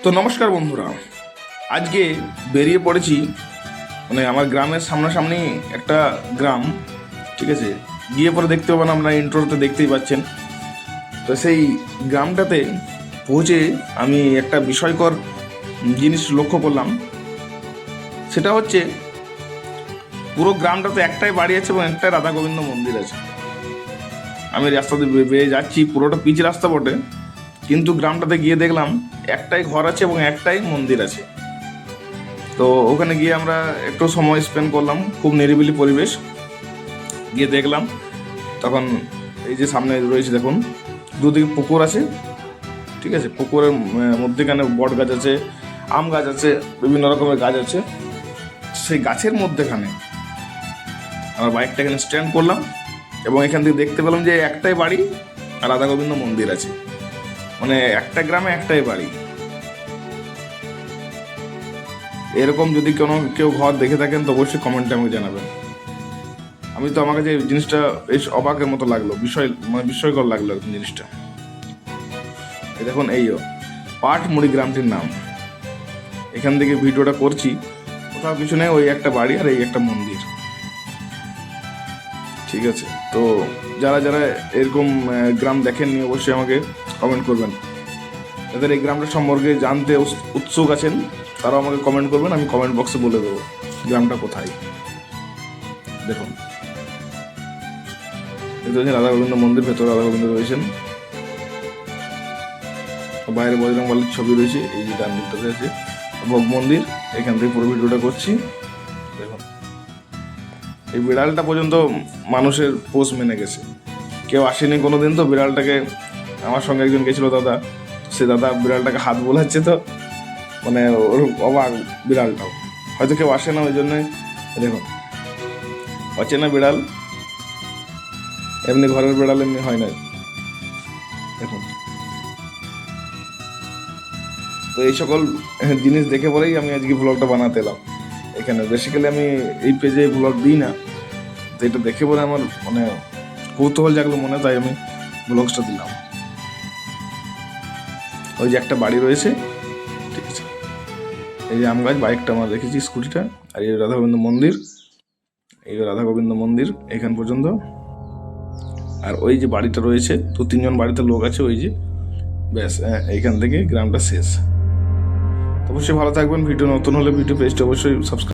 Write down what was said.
তো নমস্কার বন্ধুরা, আজকে বেরিয়ে পড়েছি মানে আমার গ্রামের সামনাসামনি একটা গ্রাম, ঠিক আছে। গিয়ে পরে দেখতে পাবেন, আমরা ইন্ট্রোতে দেখতেই পাচ্ছেন। তো সেই গ্রামটাতে পৌঁছে আমি একটা বিস্ময়কর জিনিস লক্ষ্য করলাম। সেটা হচ্ছে পুরো গ্রামটাতে একটাই বাড়ি আছে এবং একটাই রাধা গোবিন্দ মন্দির আছে। আমি রাস্তাতে বেয়ে যাচ্ছি, পুরোটা পিচ রাস্তা বটে, কিন্তু গ্রামটাতে গিয়ে দেখলাম একটাই ঘর আছে এবং একটাই মন্দির আছে। তো ওখানে গিয়ে আমরা একটু সময় স্পেন্ড করলাম, খুব নিরিবিলি পরিবেশ। গিয়ে দেখলাম তখন এই যে সামনে রয়েছে দেখুন, দুদিকে পুকুর আছে, ঠিক আছে। পুকুরের মধ্যেখানে বট গাছ আছে, আম গাছ আছে, বিভিন্ন রকমের গাছ আছে। সেই গাছের মধ্যেখানে আমার বাইকটা এখানে স্ট্যান্ড করলাম এবং এখান থেকে দেখতে পেলাম যে একটাই বাড়ি আর রাধা গোবিন্দ মন্দির আছে, মানে একটা গ্রামে একটাই বাড়ি। এরকম যদি কেউ ঘর দেখে থাকেন তো অবশ্যই কমেন্টে আমাকে জানাবেন। আমি তো আমার কাছে এই জিনিসটা বেশ অবাকের মতো লাগলো, বিস্ময়কর লাগলো এরকম জিনিসটা। এই দেখুন, এইও পাটমুড়ি গ্রামটির নাম। এখান থেকে ভিডিওটা করছি, কোথাও কিছু নেই, ওই একটা বাড়ি আর এই একটা মন্দির, ঠিক আছে। তো যারা যারা এরকম গ্রাম দেখেননি অবশ্যই আমাকে কমেন্ট করবেন। যাদের এই গ্রামটা সম্পর্কে জানতে উৎসুক আছেন তারাও আমাকে কমেন্ট করবেন, আমি কমেন্ট বক্সে বলে দেবো গ্রামটা কোথায়। দেখুন, এটা হচ্ছে রাধা গোবিন্দ মন্দির, ভেতরে রাধা গোবিন্দ রয়েছেন, বাইরে বজরংবলীর ছবি রয়েছে। এই যে ডান দিকটাতে আছে ভোগ মন্দির। এখান থেকে পুরো ভিডিওটা করছি। দেখুন, এই বিড়ালটা পর্যন্ত মানুষের পোষ মেনে গেছে, কেউ আসেনি কোনোদিন। তো বিড়ালটাকে, আমার সঙ্গে একজন গেছিল দাদা, সে দাদা বিড়ালটাকে হাত বোলাচ্ছে, তো মানে ওর অবাক বিড়ালটাও, হয়তো কেউ আসে না ওই জন্যে। দেখুন, অচেনা বিড়াল, এমনি ঘরের বিড়াল এমনি হয় না। দেখুন, তো এই সকল জিনিস দেখে পরেই আমি আজকে ব্লগটা বানাতে এলাম এখানে। বেসিক্যালি আমি এই পেজে ব্লগ দিই না, তো এটা দেখে পরে আমার মানে কৌতূহল জাগলো মনে, তাই আমি ব্লগসটা দিলাম। ওই যে একটা বাড়ি রয়েছে, ঠিক আছে, এই যে আম গাছ, বাইকটা আমার রেখেছি, স্কুটিটা, আর এই রাধা গোবিন্দ মন্দির, এই রাধা গোবিন্দ মন্দির এখান পর্যন্ত। আর ওই যে বাড়িটা রয়েছে, 2-3 জন বাড়িতে লোক আছে, ওই যে ব্যাস, এইখান থেকে গ্রামটা শেষ। অবশ্যই ভালো থাকবেন। ভিডিও নতুন হলে ভিডিও পেজটা অবশ্যই সাবস্ক্রাইব